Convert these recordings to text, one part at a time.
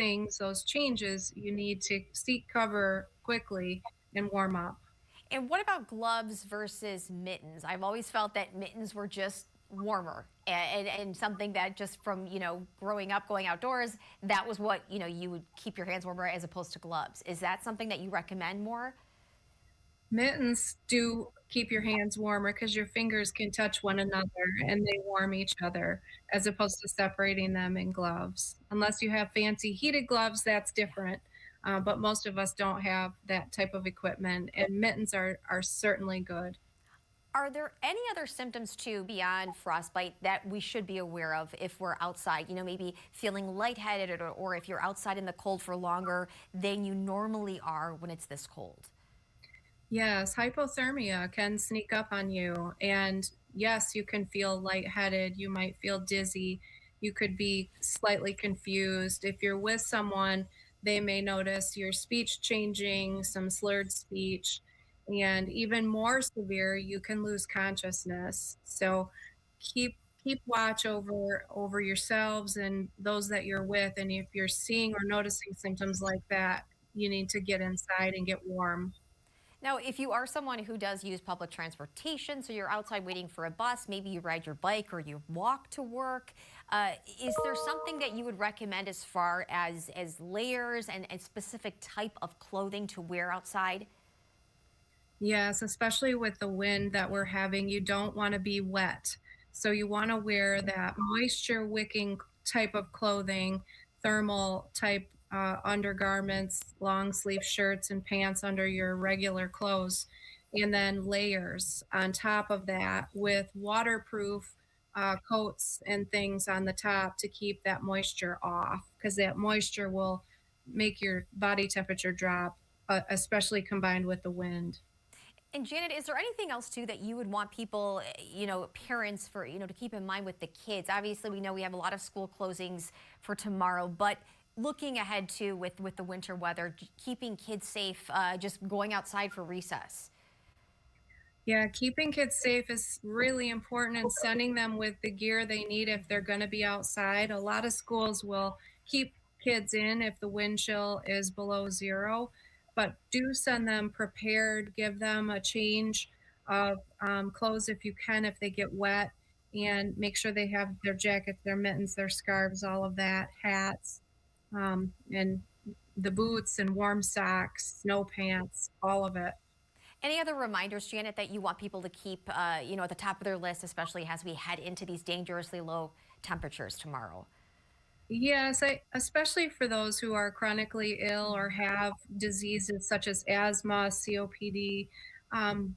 things, those changes, you need to seek cover quickly and warm up. And what about gloves versus mittens? I've always felt that mittens were just warmer and something that just from, growing up, going outdoors, that was what, you would keep your hands warmer as opposed to gloves. Is that something that you recommend more? Mittens do keep your hands warmer because your fingers can touch one another and they warm each other as opposed to separating them in gloves. Unless you have fancy heated gloves, that's different. But most of us don't have that type of equipment, and mittens are certainly good. Are there any other symptoms too beyond frostbite that we should be aware of if we're outside? Maybe feeling lightheaded or if you're outside in the cold for longer than you normally are when it's this cold. Yes, hypothermia can sneak up on you. And yes, you can feel lightheaded. You might feel dizzy. You could be slightly confused. If you're with someone, they may notice your speech changing, some slurred speech. And even more severe, you can lose consciousness. So keep watch over yourselves and those that you're with. And if you're seeing or noticing symptoms like that, you need to get inside and get warm. Now, if you are someone who does use public transportation, so you're outside waiting for a bus, maybe you ride your bike or you walk to work, is there something that you would recommend as far as layers and specific type of clothing to wear outside? Yes, especially with the wind that we're having, you don't want to be wet. So you want to wear that moisture wicking type of clothing, thermal type undergarments, long sleeve shirts and pants under your regular clothes, and then layers on top of that with waterproof coats and things on the top to keep that moisture off because that moisture will make your body temperature drop, especially combined with the wind. And Janet, is there anything else too that you would want people, parents for, to keep in mind with the kids? Obviously, we know we have a lot of school closings for tomorrow, but looking ahead to with the winter weather, keeping kids safe, just going outside for recess. Yeah, keeping kids safe is really important and sending them with the gear they need if they're going to be outside. A lot of schools will keep kids in if the wind chill is below zero, but do send them prepared, give them a change of clothes if you can, if they get wet, and make sure they have their jackets, their mittens, their scarves, all of that, hats, and the boots and warm socks, snow pants, all of it. Any other reminders, Janet, that you want people to keep, at the top of their list, especially as we head into these dangerously low temperatures tomorrow? Yes, especially for those who are chronically ill or have diseases such as asthma, COPD.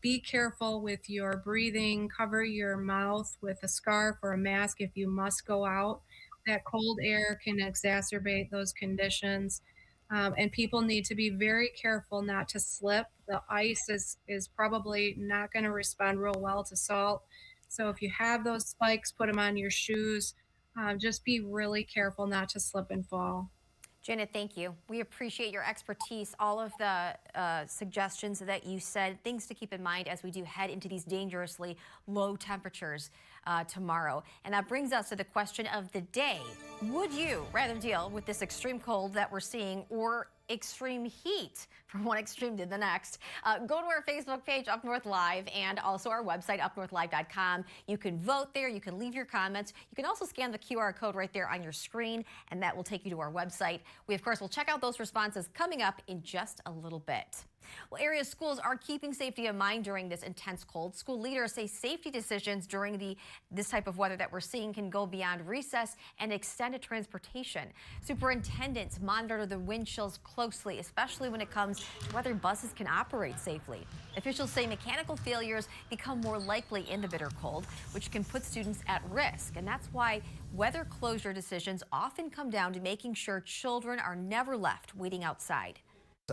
Be careful with your breathing. Cover your mouth with a scarf or a mask if you must go out. That cold air can exacerbate those conditions. And people need to be very careful not to slip. The ice is probably not going to respond real well to salt. So if you have those spikes, put them on your shoes. Just be really careful not to slip and fall. Janet, thank you. We appreciate your expertise, all of the suggestions that you said, things to keep in mind as we do head into these dangerously low temperatures tomorrow. And that brings us to the question of the day. Would you rather deal with this extreme cold that we're seeing or extreme heat from one extreme to the next? Go to our Facebook page, Up North Live, and also our website, upnorthlive.com. You can vote there. You can leave your comments. You can also scan the QR code right there on your screen, and that will take you to our website. We, of course, will check out those responses coming up in just a little bit. Well, area schools are keeping safety in mind during this intense cold. School leaders say safety decisions during this type of weather that we're seeing can go beyond recess and extended transportation. Superintendents monitor the wind chills closely, especially when it comes to whether buses can operate safely. Officials say mechanical failures become more likely in the bitter cold, which can put students at risk. And that's why weather closure decisions often come down to making sure children are never left waiting outside.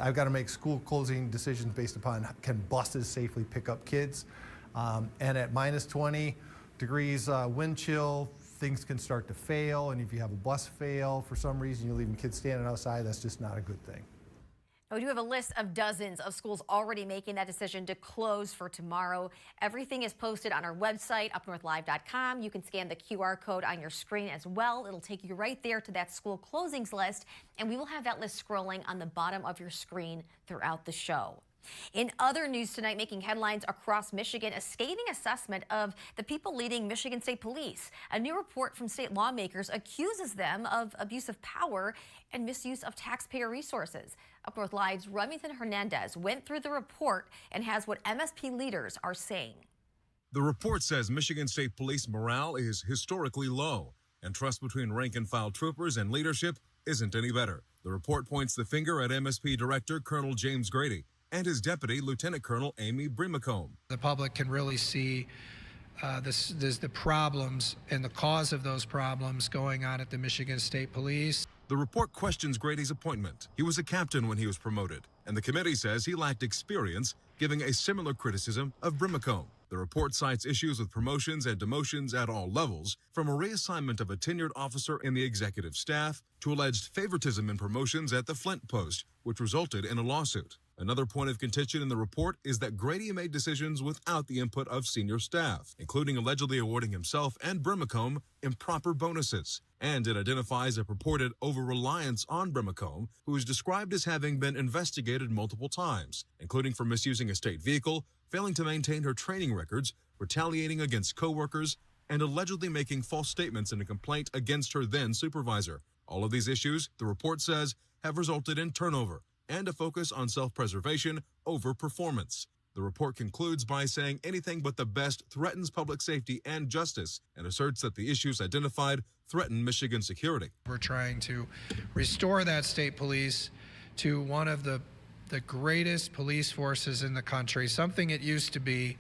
I've got to make school closing decisions based upon can buses safely pick up kids. And at minus 20 degrees wind chill, things can start to fail. And if you have a bus fail for some reason, you're leaving kids standing outside, that's just not a good thing. We do have a list of dozens of schools already making that decision to close for tomorrow. Everything is posted on our website, UpNorthLive.com. You can scan the QR code on your screen as well. It'll take you right there to that school closings list, and we will have that list scrolling on the bottom of your screen throughout the show. In other news tonight, making headlines across Michigan, a scathing assessment of the people leading Michigan State Police. A new report from state lawmakers accuses them of abuse of power and misuse of taxpayer resources. Up North Live's Remington Hernandez went through the report and has what MSP leaders are saying. The report says Michigan State Police morale is historically low, and trust between rank-and-file troopers and leadership isn't any better. The report points the finger at MSP Director Colonel James Grady and his deputy, Lieutenant Colonel Amy Brimacombe. The public can really see the problems and the cause of those problems going on at the Michigan State Police. The report questions Grady's appointment. He was a captain when he was promoted, and the committee says he lacked experience, giving a similar criticism of Brimacombe. The report cites issues with promotions and demotions at all levels, from a reassignment of a tenured officer in the executive staff to alleged favoritism in promotions at the Flint post, which resulted in a lawsuit. Another point of contention in the report is that Grady made decisions without the input of senior staff, including allegedly awarding himself and Brimacombe improper bonuses. And it identifies a purported over-reliance on Brimacombe, who is described as having been investigated multiple times, including for misusing a state vehicle, failing to maintain her training records, retaliating against coworkers, and allegedly making false statements in a complaint against her then supervisor. All of these issues, the report says, have resulted in turnover and a focus on self-preservation over performance. The report concludes by saying anything but the best threatens public safety and justice, and asserts that the issues identified threaten Michigan security. We're trying to restore that state police to one of the greatest police forces in the country, something it used to be.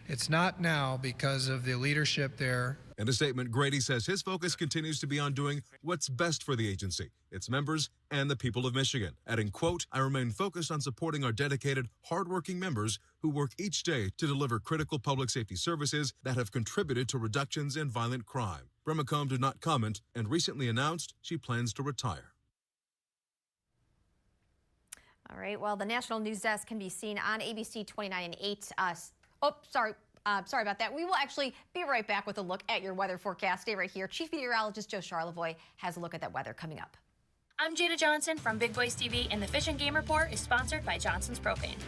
It's not now because of the leadership there. In a statement, Grady says his focus continues to be on doing what's best for the agency, its members, and the people of Michigan, adding, quote, "I remain focused on supporting our dedicated, hardworking members who work each day to deliver critical public safety services that have contributed to reductions in violent crime." Brimacombe did not comment and recently announced she plans to retire. All right, well, the National News Desk can be seen on ABC 29 and 8. Sorry about that. We will actually be right back with a look at your weather forecast. Stay right here. Chief Meteorologist Joe Charlevoix has a look at that weather coming up. I'm Jada Johnson from Big Boys TV, and the Fish and Game Report is sponsored by Johnson's Propane.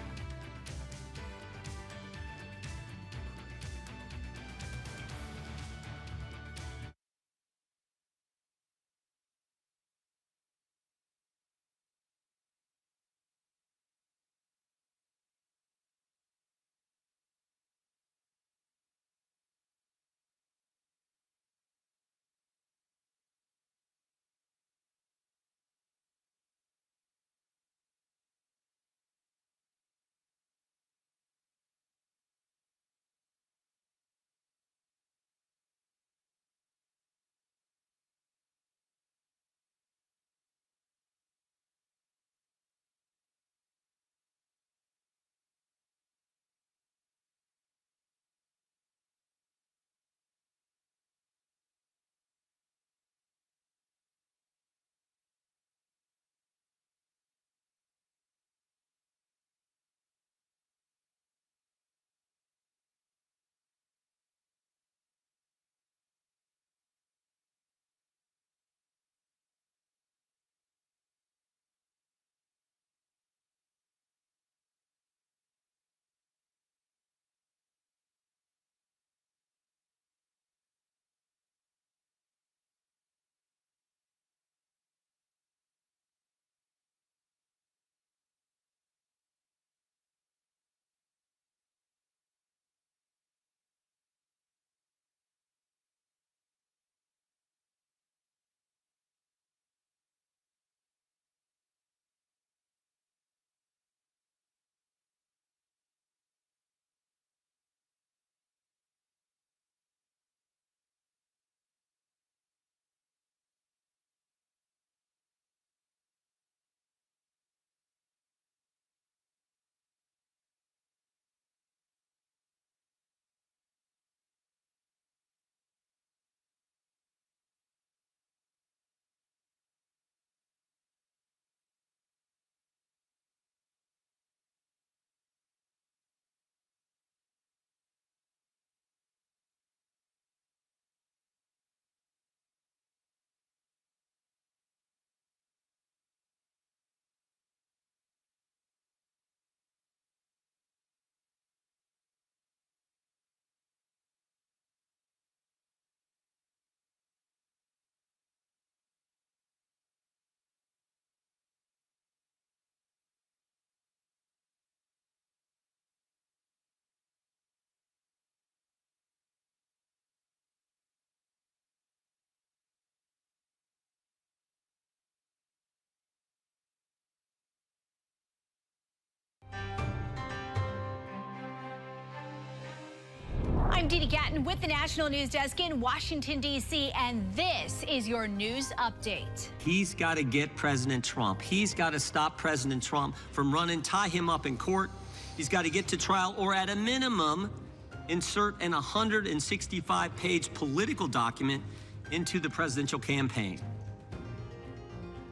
I'm Dee Dee Catton with the National News Desk in Washington, D.C., and this is your news update. He's got to get President Trump. He's got to stop President Trump from tie him up in court. He's got to get to trial, or at a minimum, insert an 165-page political document into the presidential campaign.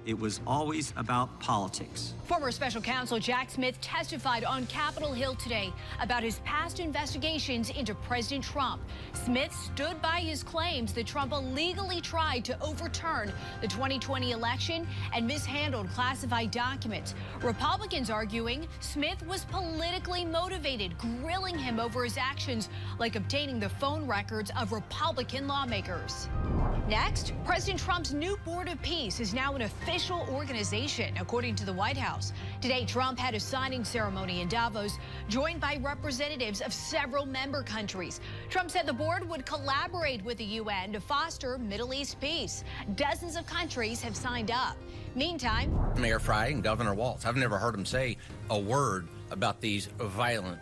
It was always about politics. Former special counsel Jack Smith testified on Capitol Hill today about his past investigations into President Trump. Smith stood by his claims that Trump illegally tried to overturn the 2020 election and mishandled classified documents. Republicans arguing Smith was politically motivated, grilling him over his actions, like obtaining the phone records of Republican lawmakers. Next, President Trump's new Board of Peace is now an official organization, according to the White House. Today, Trump had a signing ceremony in Davos, joined by representatives of several member countries. Trump said the board would collaborate with the UN to foster Middle East peace. Dozens of countries have signed up. Meantime, Mayor Fry and Governor Walz, I've never heard them say a word about these violent,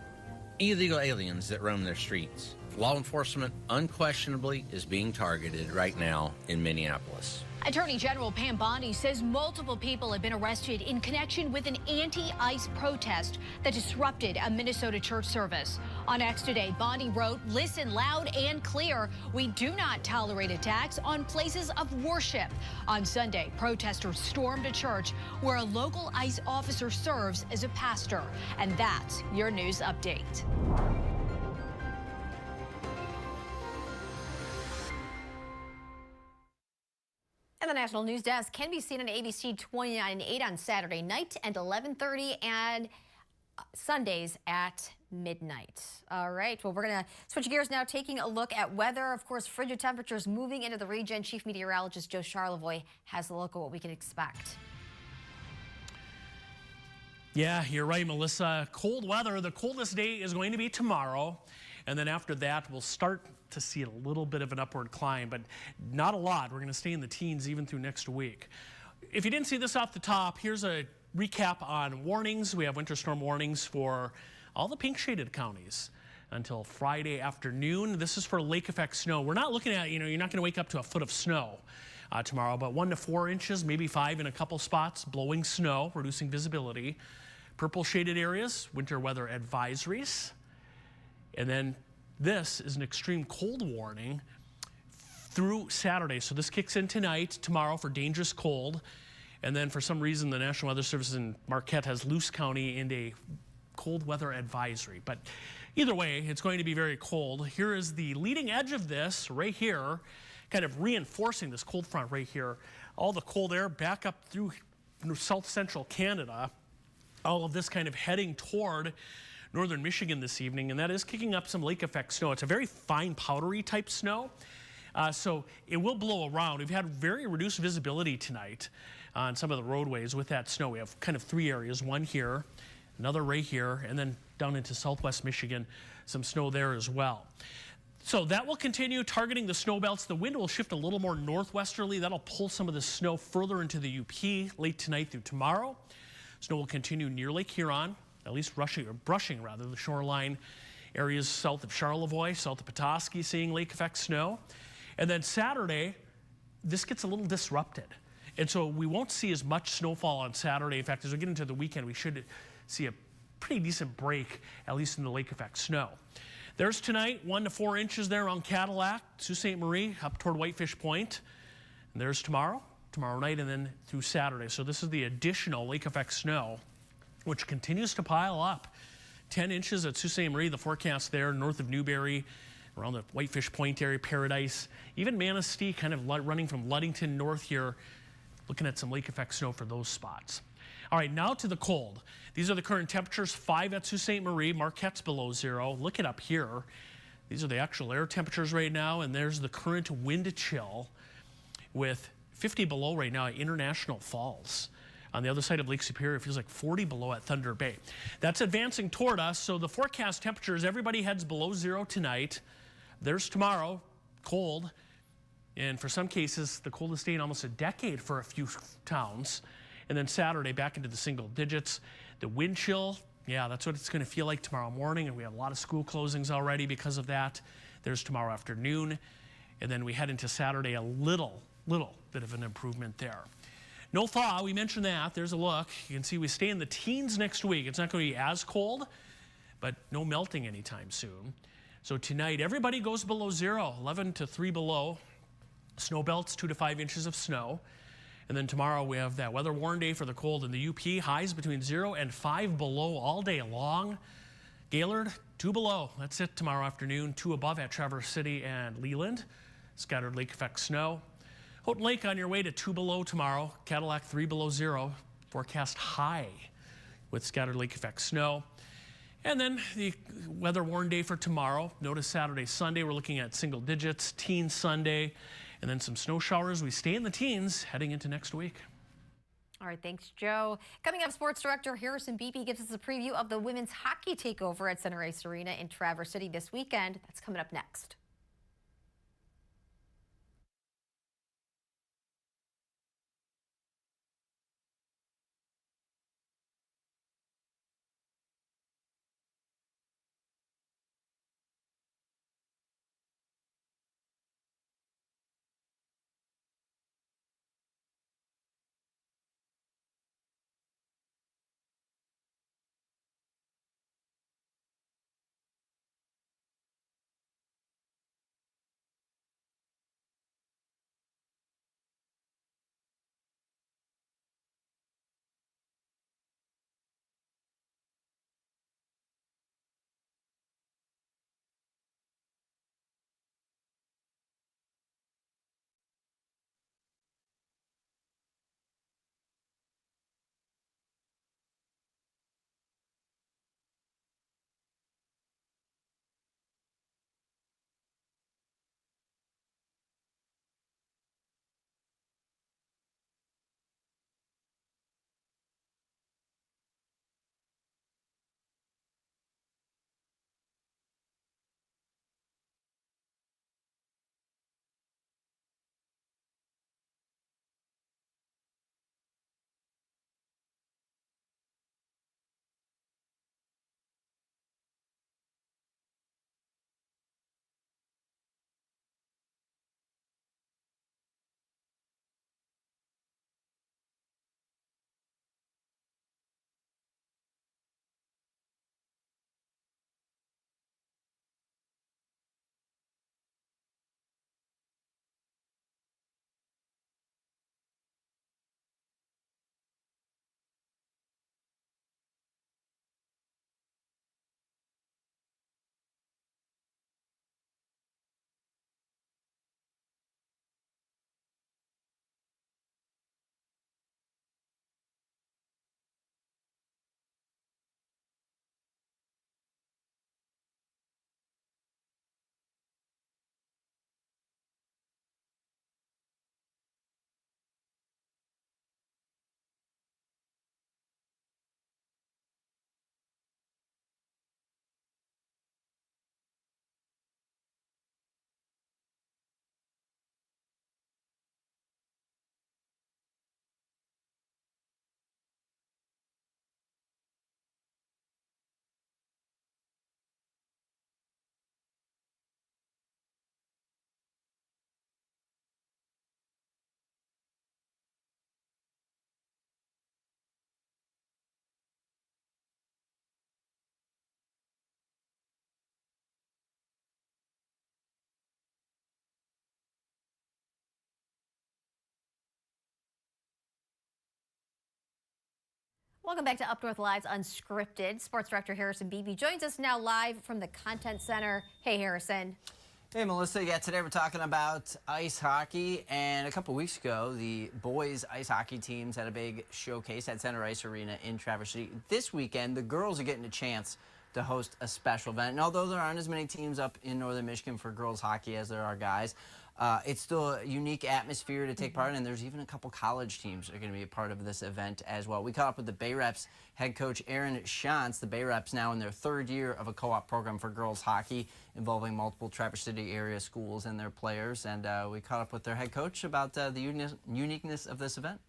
illegal aliens that roam their streets. Law enforcement unquestionably is being targeted right now in Minneapolis. Attorney General Pam Bondi says multiple people have been arrested in connection with an anti-ICE protest that disrupted a Minnesota church service. On X today, Bondi wrote, "Listen loud and clear. We do not tolerate attacks on places of worship." On Sunday, protesters stormed a church where a local ICE officer serves as a pastor. And that's your news update. And the National News Desk can be seen on ABC 29/8 on Saturday night and 11:30 and Sundays at midnight. All right, well, we're going to switch gears now, taking a look at weather. Of course, frigid temperatures moving into the region. Chief Meteorologist Joe Charlevoix has a look at what we can expect. Yeah, you're right, Melissa. Cold weather. The coldest day is going to be tomorrow. And then after that, we'll start to see a little bit of an upward climb, but not a lot. We're going to stay in the teens even through next week. If you didn't see this off the top, here's a recap on warnings. We have winter storm warnings for all the pink shaded counties until Friday afternoon. This is for lake effect snow. We're not looking at, you're not going to wake up to a foot of snow tomorrow, but 1 to 4 inches, maybe 5 in a couple spots, blowing snow, reducing visibility. Purple shaded areas, winter weather advisories. And then this is an extreme cold warning through Saturday. So this kicks in tonight, tomorrow for dangerous cold. And then for some reason, the National Weather Service in Marquette has Luce County in a cold weather advisory. But either way, it's going to be very cold. Here is the leading edge of this right here, kind of reinforcing this cold front right here. All the cold air back up through south central Canada. All of this kind of heading toward northern Michigan this evening, and that is kicking up some lake effect snow. It's a very fine powdery type snow, so it will blow around. We've had very reduced visibility tonight on some of the roadways with that snow. We have kind of 3 areas, one here, another right here, and then down into southwest Michigan, some snow there as well. So that will continue targeting the snow belts. The wind will shift a little more northwesterly. That'll pull some of the snow further into the UP late tonight through tomorrow. Snow will continue near Lake Huron, at least brushing the shoreline areas south of Charlevoix, south of Petoskey, seeing lake effect snow. And then Saturday, this gets a little disrupted. And so we won't see as much snowfall on Saturday. In fact, as we get into the weekend, we should see a pretty decent break, at least in the lake effect snow. There's tonight, 1 to 4 inches there on Cadillac, Sault Ste. Marie, up toward Whitefish Point. And there's tomorrow night, and then through Saturday. So this is the additional lake effect snow, which continues to pile up. 10 inches at Sault Ste. Marie, the forecast there, north of Newberry, around the Whitefish Point area, Paradise, even Manistee, kind of running from Ludington north here, looking at some lake effect snow for those spots. All right, now to the cold. These are the current temperatures, 5 at Sault Ste. Marie, Marquette's below 0. Look it up here. These are the actual air temperatures right now, and there's the current wind chill with 50 below right now at International Falls. On the other side of Lake Superior, it feels like 40 below at Thunder Bay. That's advancing toward us, so the forecast temperatures, everybody heads below 0 tonight. There's tomorrow, cold, and for some cases, the coldest day in almost a decade for a few towns. And then Saturday, back into the single digits. The wind chill, yeah, that's what it's going to feel like tomorrow morning, and we have a lot of school closings already because of that. There's tomorrow afternoon. And then we head into Saturday, a little bit of an improvement there. No thaw, we mentioned that. There's a look. You can see we stay in the teens next week. It's not going to be as cold, but no melting anytime soon. So tonight, everybody goes below zero, 11 to 3 below. Snow belts, 2 to 5 inches of snow. And then tomorrow we have that weather warn day for the cold in the UP. Highs between 0 and 5 below all day long. Gaylord, 2 below. That's it tomorrow afternoon. 2 above at Traverse City and Leland. Scattered lake effect snow. Houghton Lake on your way to 2 below tomorrow. Cadillac 3 below 0. Forecast high with scattered lake effect snow. And then the weather warn day for tomorrow. Notice Saturday, Sunday, we're looking at single digits. Teen Sunday. And then some snow showers. We stay in the teens heading into next week. All right, thanks, Joe. Coming up, Sports Director Harrison Beebe gives us a preview of the women's hockey takeover at Center Ice Arena in Traverse City this weekend. That's coming up next. Welcome back to Up North Live's Unscripted. Sports Director Harrison Beebe joins us now live from the Content Center. Hey, Harrison. Hey, Melissa. Yeah, today we're talking about ice hockey. And a couple weeks ago, the boys ice hockey teams had a big showcase at Center Ice Arena in Traverse City. This weekend, the girls are getting a chance to host a special event. And although there aren't as many teams up in northern Michigan for girls hockey as there are guys, it's still a unique atmosphere to take part in, and there's even a couple college teams that are going to be a part of this event as well. We caught up with the Bay Reps head coach Aaron Shantz. The Bay Reps now in their 3rd year of a co-op program for girls hockey involving multiple Traverse City area schools and their players, and we caught up with their head coach about the uniqueness of this event.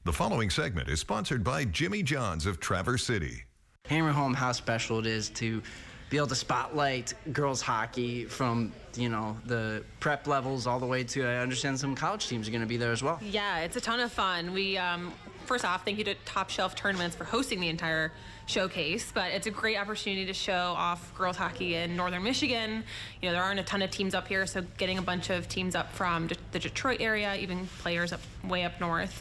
The following segment is sponsored by Jimmy John's of Traverse City. Hammer home how special it is to be able to spotlight girls hockey from, you know, the prep levels all the way to, I understand some college teams are going to be there as well. Yeah, it's a ton of fun. We, first off, thank you to Top Shelf Tournaments for hosting the entire showcase, but it's a great opportunity to show off girls hockey in Northern Michigan. You know, there aren't a ton of teams up here, so getting a bunch of teams up from the Detroit area, even players way up north,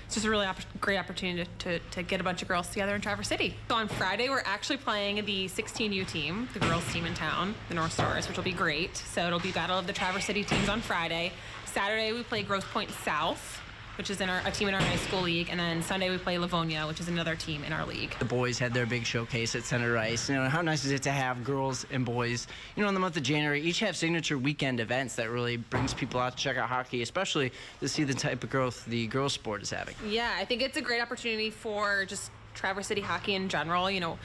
it's just a really great opportunity to get a bunch of girls together in Traverse City. So on Friday, we're actually playing the 16U team, the girls team in town, the North Stars, which will be great. So it'll be Battle of the Traverse City teams on Friday. Saturday, we play Grosse Pointe South, which is a team in our high school league, and then Sunday we play Livonia, which is another team in our league. The boys had their big showcase at Center Ice. You know, how nice is it to have girls and boys, you know, in the month of January, each have signature weekend events that really brings people out to check out hockey, especially to see the type of growth the girls sport is having. Yeah, I think it's a great opportunity for just Traverse City hockey in general. You know,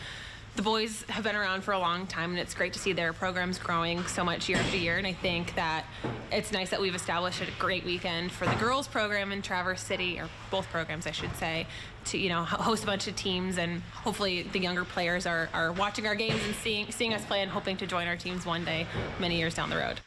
the boys have been around for a long time, and it's great to see their programs growing so much year after year. And I think that it's nice that we've established a great weekend for the girls program in Traverse City, or both programs, I should say, to, you know, host a bunch of teams, and hopefully the younger players are watching our games and seeing us play and hoping to join our teams one day, many years down the road.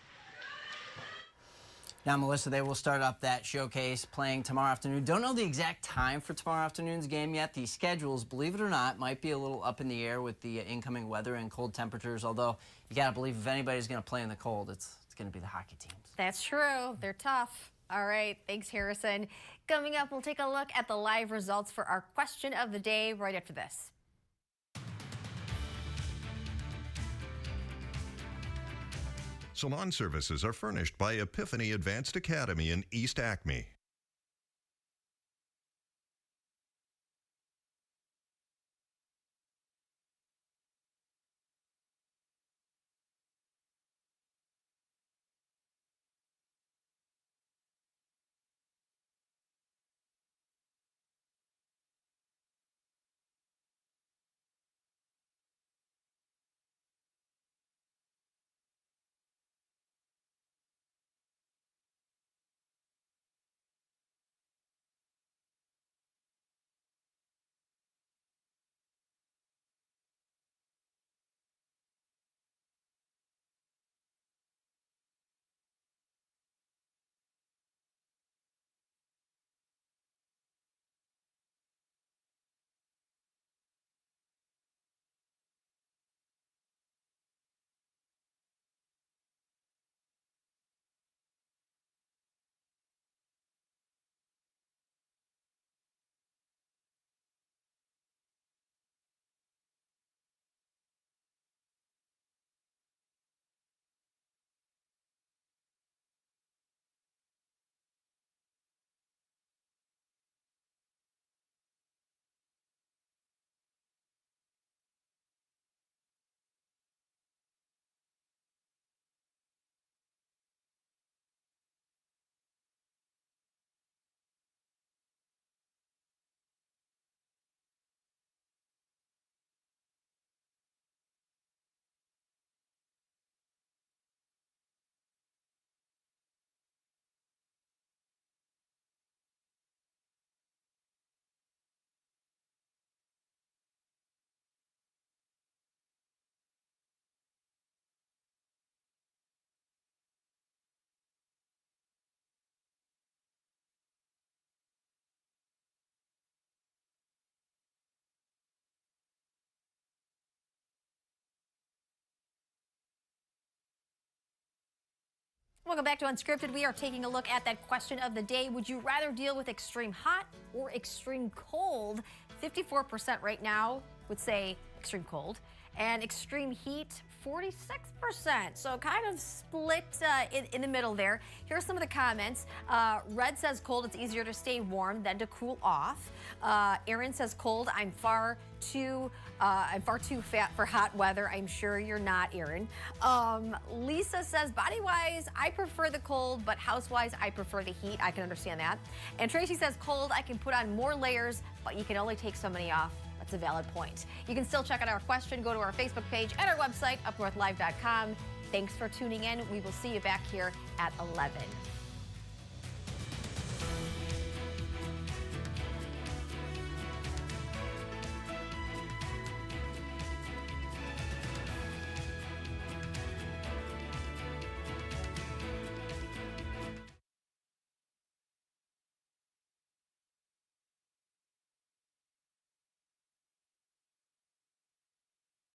Now, Melissa, they will start up that showcase playing tomorrow afternoon. Don't know the exact time for tomorrow afternoon's game yet. The schedules, believe it or not, might be a little up in the air with the incoming weather and cold temperatures, although you got to believe if anybody's going to play in the cold, it's going to be the hockey teams. That's true. They're tough. All right. Thanks, Harrison. Coming up, we'll take a look at the live results for our question of the day right after this. Salon services are furnished by Epiphany Advanced Academy in East Acme. Welcome back to Unscripted. We are taking a look at that question of the day. Would you rather deal with extreme hot or extreme cold? 54% right now would say extreme cold, and extreme heat, 46%. So kind of split in the middle there. Here are some of the comments. Red says cold, it's easier to stay warm than to cool off. Aaron says cold, I'm far too fat for hot weather. I'm sure you're not, Aaron. Lisa says body-wise, I prefer the cold, but house-wise, I prefer the heat. I can understand that. And Tracy says cold, I can put on more layers, but you can only take so many off. That's a valid point. You can still check out our question. Go to our Facebook page and our website, UpNorthLive.com. Thanks for tuning in. We will see you back here at 11.